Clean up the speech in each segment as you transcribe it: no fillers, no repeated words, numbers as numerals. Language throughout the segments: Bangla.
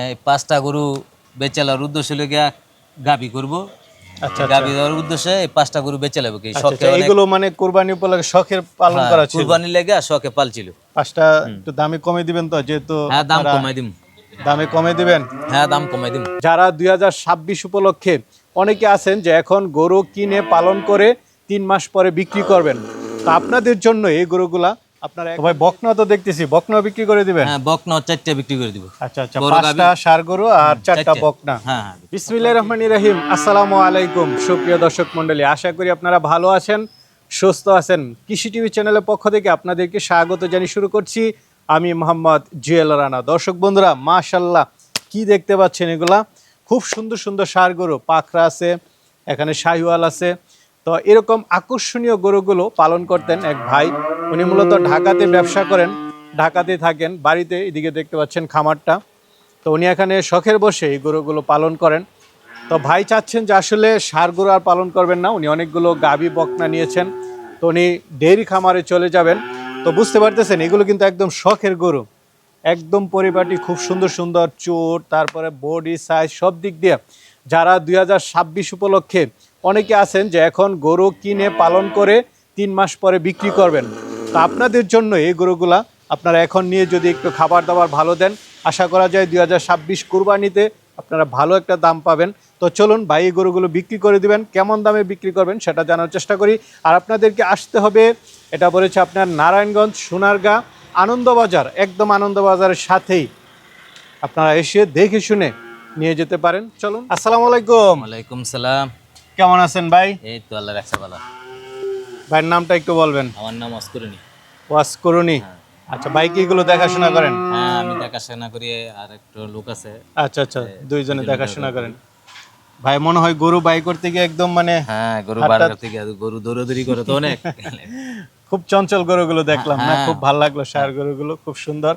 এই ৫টা গরু বেচালার উদ্দেশ্য লেগে গাবি করব। আচ্ছা গাবি দেওয়ার উদ্দেশ্যে এই ৫টা গরু বেচে লাবো কি শখে আচ্ছা, এগুলো মানে কুরবানি উপলক্ষে শখের পালন করা ছিল। কুরবানি লেগে শখে পালছিল। পাঁচটা একটু দামে কমে দিবেন তো, যেহেতু হ্যাঁ দাম আপনারা কমাই দিম। দামে কমে দিবেন। হ্যাঁ দাম কমাই দিম। যারা 2026 উপলক্ষে অনেকে আছেন যে এখন গরু কিনে পালন করে 3 মাস পরে বিক্রি করবেন, তো আপনাদের জন্য এই গরুগুলা আপনারা ভাই বকনা তো দেখতেছি, বকনা বিক্রি করে দিবেন। হ্যাঁ বকনা 4টা বিক্রি করে দিব। আচ্ছা আচ্ছা, 5টা ষাঁড় গরু আর 4টা বকনা। হ্যাঁ। বিসমিল্লাহির রহমানির রহিম। আসসালামু আলাইকুম সুপ্রিয় দর্শক মণ্ডলী, আশা করি আপনারা ভালো আছেন, সুস্থ আছেন। কৃষি টিভি চ্যানেলের পক্ষ থেকে আপনাদেরকে স্বাগত জানিয়ে শুরু করছি আমি মোহাম্মদ জুয়েল রানা। দর্শক বন্ধুরা, মাশাআল্লাহ কি দেখতে পাচ্ছেন, এগুলা খুব সুন্দর সুন্দর ষাঁড় গরু, পাখরা আছে, এখানে শাহিওয়াল আছে। তো এরকম আকর্ষণীয় গরুগুলো পালন করতেন এক ভাই, উনি মূলত ঢাকাতে ব্যবসা করেন, ঢাকাতে থাকেন, বাড়িতে এদিকে দেখতে পাচ্ছেন খামারটা। তো উনি এখানে শখের বসে এই গরুগুলো পালন করেন। তো ভাই চাচ্ছেন যে আসলে ষাঁড় গরু আর পালন করবেন না, উনি অনেকগুলো গাভী বকনা নিয়েছেন, তো উনি ডেইরি খামারে চলে যাবেন। তো বুঝতে পারতেছেন এগুলো কিন্তু একদম শখের গরু, একদম পরিপাটি, খুব সুন্দর সুন্দর চোট, তারপরে বডি সাইজ সব দিক দিয়ে। যারা 2026 উপলক্ষে অনেকে আছেন যে এখন গরু কিনে পালন করে 3 মাস পরে বিক্রি করবেন, তো আপনাদের জন্য এই গরুগুলা আপনারা এখন নিয়ে যদি একটু খাবার দাবার ভালো দেন, আশা করা যায় 2026 কুরবানিতে আপনারা ভালো একটা দাম পাবেন। তো চলুন ভাই এই গরুগুলো বিক্রি করে দিবেন, কেমন দামে বিক্রি করবেন সেটা জানার চেষ্টা করি। আর আপনাদেরকে আসতে হবে, এটা বলেছে আপনার নারায়ণগঞ্জ সোনারগাঁ আনন্দবাজার, একদম আনন্দবাজারের সাথেই আপনারা এসে দেখে শুনে নিয়ে যেতে পারেন। চলুন। আসসালামু আলাইকুম। ওয়ালাইকুম সালাম। কেমন আছেন ভাই? এই তো আল্লাহ রাখছে ভালো। ভাইয়ের নামটা একটু বলবেন। আমার নাম অস্করণী। ওয়াসকরুনি। আচ্ছা, ভাই কি এগুলো দেখাশোনা করেন? হ্যাঁ আমি দেখাশোনা করি, আর একটা লোক আছে। আচ্ছা আচ্ছা, দুইজনে দেখাশোনা করেন। ভাই মনে হয় গরু বাই করতে গিয়ে একদম মানে হ্যাঁ গরু বার করতে গিয়ে গরু দৌড়াদৌড়ি করে তো অনেক। খুব চঞ্চল গরুগুলো দেখলাম না, হ্যাঁ। খুব ভালো লাগলো, ষাঁড় গরুগুলো খুব সুন্দর।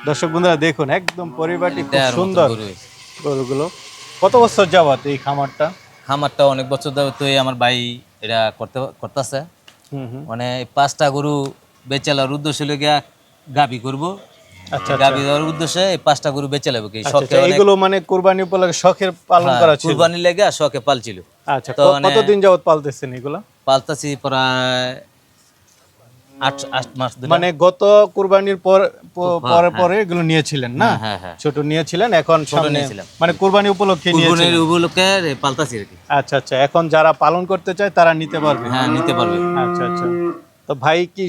দর্শক বন্ধুরা দেখুন, একদম পরিপাটি, খুব সুন্দর গরুগুলো। কত বছর যাবত এই খামারটা? খামারটা অনেক বছর ধরে তো আমার ভাই এটা করতেছে। মানে 5টা গরু বেচালার উদ্দেশ্য লেগে গাবি করব। আচ্ছা, গাবি দেওয়ার উদ্দেশ্যে এই 5টা গরু বেচে লাবো কি শখে। এগুলো মানে কুরবানি উপলক্ষে শখের পালন করা ছিল। কুরবানি লেগে শখে পালছিল। আচ্ছা, কতদিন যাবত পালতেছেন এগুলা? পালতাছি প্রায় 8 মাস ধরে। মানে গত কুরবানির পরে পরে এগুলো নিয়েছিলেন না? হ্যাঁ। ছোট নিয়েছিলেন, এখন সামনে নিয়েছিলাম। মানে কুরবানি উপলক্ষে নিয়েছিলেন। কুরবানির উপলক্ষে পালতাছি আর কি। আচ্ছা আচ্ছা, এখন যারা পালন করতে চায় তারা নিতে পারবে। হ্যাঁ নিতে পারবে। আচ্ছা আচ্ছা, তো ভাই কি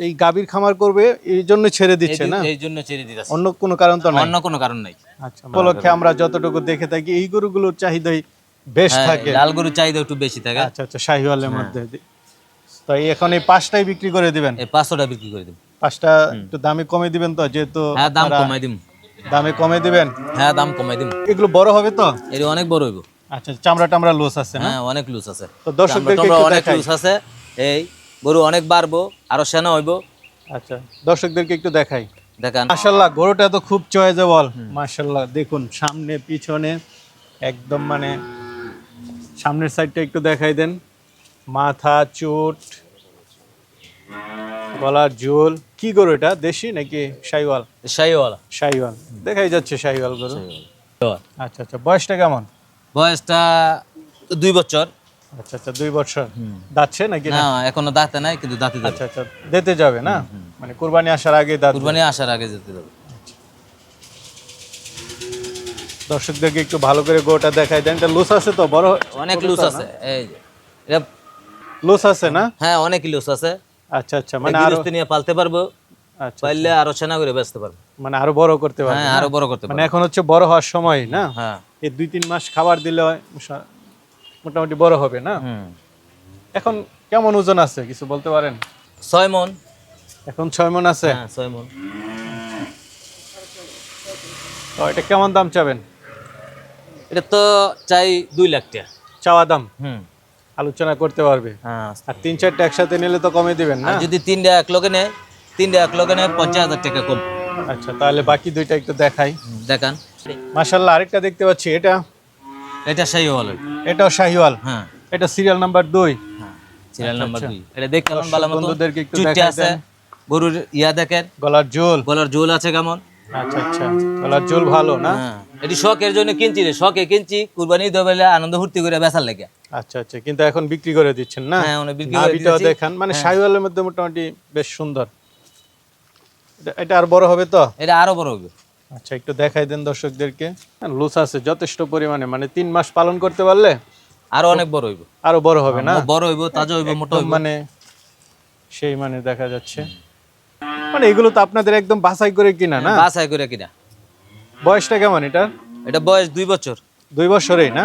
এই গাভীর খামার করবে এই জন্য ছেড়ে দিচ্ছে না? এই জন্য ছেড়ে দিতেছে, অন্য কোনো কারণ তো নাই? অন্য কোনো কারণ নাই। আচ্ছা, উপলক্ষে আমরা যতটুকু দেখে থাকি এই গরুগুলোর চাহিদাই বেশ থাকে। লাল গরুর চাহিদা একটু বেশি থাকে। আচ্ছা আচ্ছা, শাহিওয়ালের মধ্যে। তো এখন এই 5টাই বিক্রি করে দিবেন? এই 500টা বিক্রি করে দেব। 5টা একটু দামে কমে দিবেন তো, যেহেতু হ্যাঁ দাম কমাই দিম। দামে কমে দিবেন? হ্যাঁ দাম কমাই দিম। এগুলো বড় হবে তো? এর অনেক বড় হইব। আচ্ছা, চামড়া টামড়া লুজ আছে না? হ্যাঁ অনেক লুজ আছে। তো দর্শকদেরকে একটু অনেক দেখাই। লুজ আছে। এই গরু অনেক বাড়বো, আরো সেনা হইব। আচ্ছা, দর্শকদেরকে একটু দেখাই। দেখান। মাশাআল্লাহ, গরুটা তো খুব চয়েজেবল। মাশাআল্লাহ, দেখুন সামনে পিছনে একদম মানে সামনের সাইডটা একটু দেখাই দেন। মাথা, চোট, গলার ঝোল। কি গরু এটা, দেশি নাকি শাহিওয়াল? শাহিওয়ালা। শাহিওয়াল দেখাই যাচ্ছে, শাহিওয়াল গরু। আচ্ছা আচ্ছা, বয়সটা কেমন? বয়সটা 2 বছর। আচ্ছা আচ্ছা, 2 বছর। দাঁতছে নাকি? না এখনো দাঁতে নাই, কিন্তু দাঁতে যাবে। আচ্ছা আচ্ছা, দিতে যাবে না, মানে কুরবানি আসার আগে দাঁত? কুরবানি আসার আগে যেতে যাবে। দর্শকদেরকে একটু ভালো করে গরুটা দেখাই দেন। এটা লুজ আছে তো? বড় অনেক লুজ আছে। এই এটা লুজ আছে না? হ্যাঁ অনেক লুজ আছে। আচ্ছা আচ্ছা, মানে আরো গৃহস্থী নিয়ে পালতে পারবো। আচ্ছা, পাইলে আরো সেনা করে বেচতে পারবো। মানে আরো বড় করতে পারবে? হ্যাঁ আরো বড় করতে মানে পারবো। এখন হচ্ছে বড় হওয়ার সময় না? হ্যাঁ এই 2-3 মাস খাবার দিলে মোটামুটি বড় হবে না? এখন কেমন ওজন আছে কিছু বলতে পারেন? 6 মণ। এখন 6 মণ আছে? হ্যাঁ 6 মণ। তো এটা কেমন দাম চাবেন? এটা তো চাই 2 লাখ টাকা চাওয়া দাম। আলোচনা করতে পারবে। হ্যাঁ আর 3-4টা একসাথে নিলে তো কমে দিবেন না? আর যদি 3টা এক লগে নেয়, 50,000 টাকা কম। আচ্ছা, তাহলে বাকি দুইটা একটু দেখাই। দেখান। মাশাআল্লাহ, আরেকটা দেখতে পাচ্ছি, এটা শাহিওয়াল। এটাও শাহিওয়াল। হ্যাঁ এটা সিরিয়াল নাম্বার 2। হ্যাঁ সিরিয়াল নাম্বার 2। এটা দেখ কেমন ভালো মতো বন্ধুদেরকে একটু চুটে দেখাই আছে। দেন। গরুর দেখেন, গলার ঝোল। গলার ঝোল আছে কেমন। আচ্ছা আচ্ছা, গলার ঝোল ভালো না? হ্যাঁ এটি শখের জন্য কিনছি রে, শখে কিনছি, কুরবানি ঈদ হবে বলে আনন্দ ফুর্তি করে বেচার লাগে। আচ্ছা আচ্ছা, কিন্তু এখন বিক্রি করে দিচ্ছেন না? হ্যাঁ, ওনে বিক্রি করে নাভিটাও দিতেছি। দেখান, মানে শাহিওয়ালের মধ্যে মোটামুটি বেশ সুন্দর। এটা আর বড় হবে তো? এটা আরো বড় হবে। আচ্ছা, একটু দেখাই দেন দর্শকদেরকে। লুজ আছে যথেষ্ট পরিমাণে, মানে 3 মাস পালন করতে পারলে আরো অনেক বড় হইব। আরো বড় হবে না? বড় হইব, তাজা হইব, মোটা একদম হইব। মানে সেই মানে দেখা যাচ্ছে, মানে এগুলো তো আপনাদের একদম বাছাই করে কিনা না? বাছাই করে কিনা। বয়সটা কেমন এটা? এটা বয়স 2 বছর। 2 বছরেই না?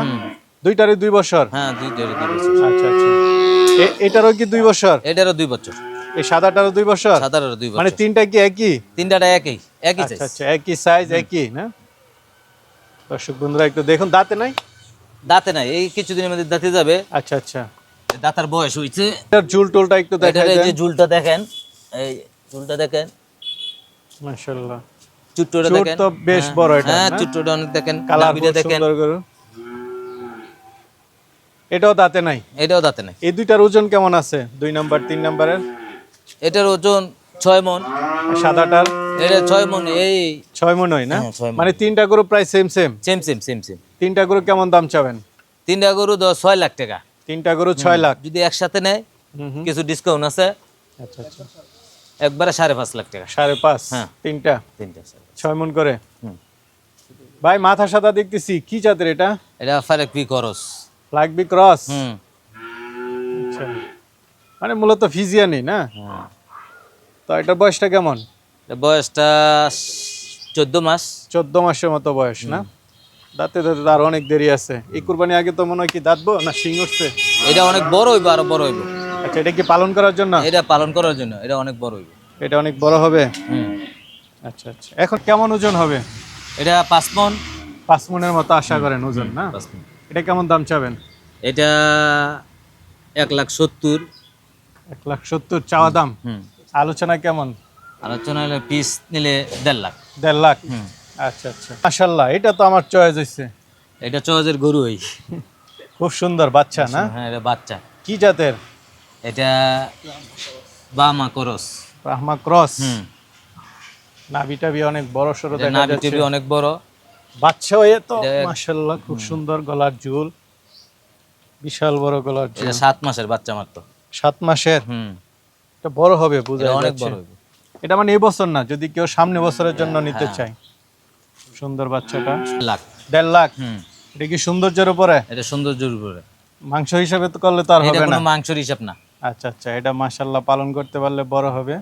দুইটারই 2 বছর? হ্যাঁ, 2 বছর। আচ্ছা আচ্ছা, এটারও কি 2 বছর? এটারও 2 বছর। এই সাদাটারও 2 বছর? সাদারও 2 বছর। মানে তিনটা কি একই? তিনটাটা একই আচ্ছা সাইজ। আচ্ছা, একই সাইজ, একই না? দর্শক বন্ধুরা একটু দেখুন, দাঁতে নাই? দাঁতে নাই, এই কিছুদিনের মধ্যে দাঁতে যাবে। আচ্ছা আচ্ছা, দাঁতার বয়স হইছে। এটার ঝুল টুলটা একটু দেখাই এটার এই দেন। যে ঝুলটা দেখেন, এই ঝুলটা দেখেন, মাশাআল্লাহ, চুট্টুটা চুট দেখেন। তো বেশ বড় এটা, হ্যাঁ, না? চুট্টুটা অনেক দেখেন, কালার নাভিটা দেখেন। সুন্দর গরু। এটাও দাঁতে নাই? এটাও দাঁতে নাই। এই দুইটার ওজন কেমন আছে, 2 নাম্বার 3 নাম্বারের? এটার ওজন 6 মণ। সাদাটার? এটা 6 মণ। এই 6 মণ হয় না? হ্যাঁ, 6 মণ। মানে তিনটা গরু প্রায় সেম সেম? সেম। তিনটা গরু কেমন দাম চাবেন? তিনটা গরু 6 লাখ টাকা। তিনটা গরু 6 লাখ? যদি একসাথে নেয় হুম হুম, কিছু ডিসকাউন্ট আছে, আচ্ছা আচ্ছা, একবারে 5.5 লাখ টাকা। 5.5? হ্যাঁ। তিনটা তিনটা 6 মণ করে? হুম। ভাই মাথা সাদা দেখতেছি, কি জাতের এটা? এটা ফারেক পি করস। ফ্ল্যাগবি ক্রস? হুম। আচ্ছা, মানে মূলত ফিজিয়ানি না? হ্যাঁ। তো এটার বয়সটা কেমন? এটা বয়সটা 14 মাস। 14 মাসের মতো বয়স না? দাঁতে দাঁতে আর অনেক দেরি আছে। এই কুরবানি আগে তো মনে হয় কি দাঁতবো না শিং উঠছে? এটা অনেক বড় হইব, আরো বড় হইব। আচ্ছা, এটা কি পালন করার জন্য? এটা পালন করার জন্য, এটা অনেক বড় হইব। এটা অনেক বড় হবে? হুম। আচ্ছা আচ্ছা, এখন কেমন ওজন হবে? এটা 5 মণ। 5 মণের মতো আশা করেন ওজন না? 5 মণ। এটা কেমন দাম চাবেন? এটা 1,70,000। 1,70,000 চাওয়া দাম? হুম। আলোচনা কেমন? আলোচনা হলে পিস নিলে 1.5 লাখ। 1.5 লাখ? হুম। আচ্ছা আচ্ছা, মাশাআল্লাহ, এটা তো আমার চয়েস হইছে। এটা চয়েসের গরু হই। খুব সুন্দর বাচ্চা না? হ্যাঁ, এটা বাচ্চা। কি জাতের? এটা বামা করস। ব্রাহ্মা ক্রস? হুম। নাভি টাভি অনেক বড় সড়ো এটা দেখা নাভি যাচ্ছে। টিভি অনেক বড়। বাচ্চা হয়ে তো এটা- মাশাআল্লাহ খুব সুন্দর, গলার ঝুল বিশাল বড়, গলার ঝুল। এটা 7 মাসের বাচ্চা মাত্র। 7 মাসের? হুম। এটা বড় হবে বুঝা এটা অনেক যাচ্ছে। বড় হইব। এটা মানে এই বছর না, যদি কেউ সামনে বছরের জন্য নিতে হ্যাঁ। চায়। সুন্দর বাচ্চাটা। লাখ। 1.5 লাখ? হুম। এটা কি সৌন্দর্যের উপরে? এটা সৌন্দর্যের উপরে। মাংস হিসাবে তো করলে তো আর এটা হবে না। কোনো মাংসের হিসাব না। আচ্ছা আচ্ছা, এটা মাশাআল্লাহ পালন করতে পারলে বড় হবে।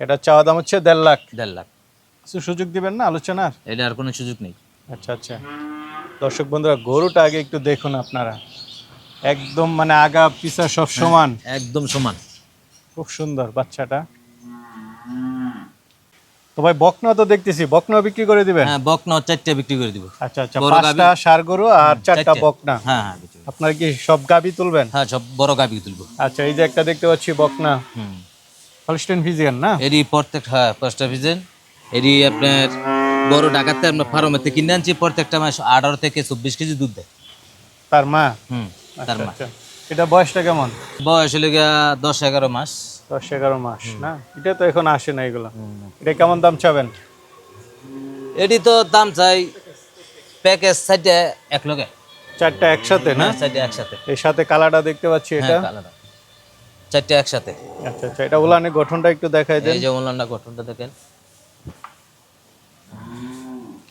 এটা চাওয়া দাম হচ্ছে 1.5 লাখ? 1.5 লাখ। কিছু সুযোগ দিবেন না আলোচনার? এটা আর কোনো সুযোগ নেই। আচ্ছা আচ্ছা, দর্শক বন্ধুরা গরুটা আগে একটু দেখুন আপনারা, একদম মানে আগা পিছা সব সমান, একদম সমান। খুব সুন্দর বাচ্চাটা। তো ভাই বকনা তো দেখতেছি, বকনা বিক্রি করে দিবেন? হ্যাঁ, বকনা 4টা বিক্রি করে দিব। আচ্ছা আচ্ছা, বড় 5টা ষাঁড় গরু আর 4টা 4টা। বকনা। হ্যাঁ হ্যাঁ, বিক্রি করব। আপনার কি সব গাবি তুলবেন? হ্যাঁ, সব বড় গাবি তুলবো। আচ্ছা, এই যে একটা দেখতে পাচ্ছি বকনা, হুম। হলস্টেইন ফ্রিজিয়ান না? এরই প্রত্যেক, হ্যাঁ, ফার্স্ট ভিজন। এরই আপনার বড় ঢাকাতে আমরা ফার্মেতে কিনে আনছি, প্রত্যেকটা মাস 18 থেকে 24 কেজি দুধ দেয়। তার মা? হুম। তার আচ্ছা মা। আচ্ছা, এটা বয়সটা কেমন? বয়স হলে গিয়া 10-11 মাস। 10-11 মাস না? এটা তো এখন আসে না এগুলো। এটা কেমন দাম চাবেন? এটি তো দাম চাই প্যাকেজ সাইডে 1 লগে। 4টা একসাথে না? হ্যাঁ, সাইডে একসাথে। এর সাথে কালারটা দেখতে পাচ্ছি এটা। হ্যাঁ, আলাদা। 4টা একসাথে। আচ্ছা আচ্ছা, এটা উলানের গঠনটা একটু দেখাই দেন। এই যে ওলান্ডা গঠনটা দেখেন।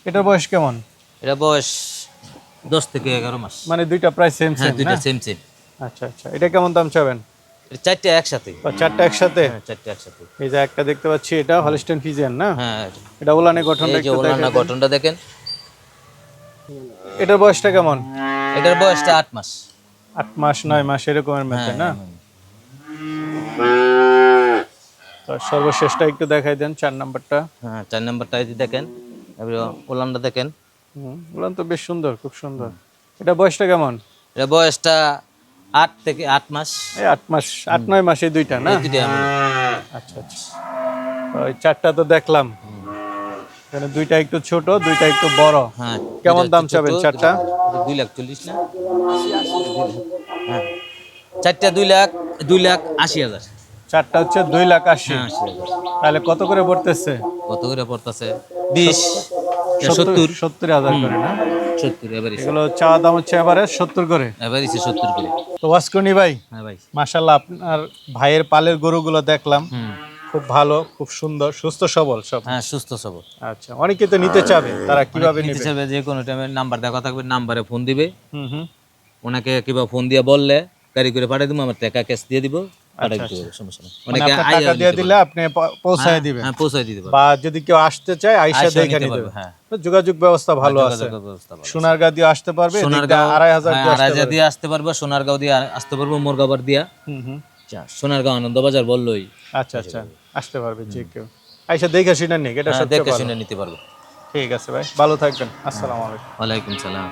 এটার বয়স কেমন? এটা বয়স 10 থেকে 11 মাস। মানে দুইটা প্রায় সেম হ্যাঁ, সেম না? দুইটা সেম। আচ্ছা আচ্ছা, এটা কেমন দাম চাবেন? এটা 4টা একসাথে। ও, 4টা একসাথে? হ্যাঁ, 4টা একসাথে। এই যে একটা দেখতে পাচ্ছি, এটা হলস্টেইন ফ্রিজিয়ান না? হ্যাঁ, এটা উলানের গঠনটা এই যে একটু ওলান্ডা দেখাই দেন। গঠনটা দেখেন। এটার বয়সটা কেমন? এটার বয়সটা 8 মাস। 8 মাস 9 মাস এরকমের মধ্যে হ্যাঁ, না? তো সর্বশেষটা একটু দেখাই দেন, 4 নাম্বারটা। হ্যাঁ, 4 নাম্বারটা এই যে দেখেন। এবার ওলান্ডা দেখেন। উলান তো বেশ সুন্দর, খুব সুন্দর। এটা বয়সটা কেমন? এটা বয়সটা 8 থেকে 8 মাস। এই 8 মাস 8-9 মাস এই দুইটা না? এই দুইটা আমি। আচ্ছা আচ্ছা, তো ওই 4টা তো দেখলাম, এখানে দুইটা একটু ছোট, দুইটা একটু বড়। হ্যাঁ। কেমন এটা দাম ছোট, চাবেন 4টা? 2,40,000 না? হ্যাঁ। 4টা 2,80,000। 4টা হচ্ছে 2,80,000। হ্যাঁ, 80,000। তাহলে কত করে পড়তেছে? কত করে পড়তেছে? 20। 70 70,000 করে না? 70 এভারেজ এগুলো চা দাম হচ্ছে এবারে 70 করে। এভারেজ 70 করে। তো ওয়াসকনি ভাই, হ্যাঁ ভাই। মাশাআল্লাহ আপনার ভাইয়ের পালের গরুগুলো দেখলাম, হুম। খুব ভালো, খুব সুন্দর, সুস্থ সবল সব। হ্যাঁ, সুস্থ সবল। আচ্ছা, অনেকে তো নিতে চাবে, তারা কিভাবে নিতে নেবে? চাইবে যে কোনো টাইমে নাম্বার দেখা থাকবে, নাম্বারে ফোন দিবে, হুম হুম। ওনাকে কিংবা ফোন দিয়ে বললে গাড়ি করে পাঠিয়ে দিব, আমার টাকা ক্যাশ দিয়ে দিব, পাঠিয়ে দিতে হবে, সমস্যা নেই। মানে অনেকে আপনার আইয়া টাকা দিয়ে নিতে দিলে পারবে। আপনি পৌঁছায় দিবেন, হ্যাঁ, পৌঁছায় দিতে পারবে। বা যদি কেউ আসতে চায় আইসা আইসা দেখে নিতে নিতে পারবে, পারবে। হ্যাঁ। তো যোগাযোগ ব্যবস্থা ভালো আছে। যোগাযোগের ব্যবস্থা ভালো। সোনারগাঁ দিয়ে আসতে পারবে, এদিক দিয়ে সোনারগাঁও 2,500 দিয়ে আসতে 2,500 পারবে। দিয়ে আসতে পারবো, সোনারগাঁও দিয়ে আসতে পারবো, মোরগাবার দিয়া। হুম হুম। সোনারগাঁও আনন্দবাজার বললোই আচ্ছা আচ্ছা, আসতে পারবে যে কেউ, আইসা দেখে শুনে নিক, এটা সবচেয়ে দেখে ভালো। শুনে নিতে পারবো। ঠিক আছে ভাই, ভালো থাকবেন, আসসালামু আলাইকুম। ওয়ালাইকুম সালাম।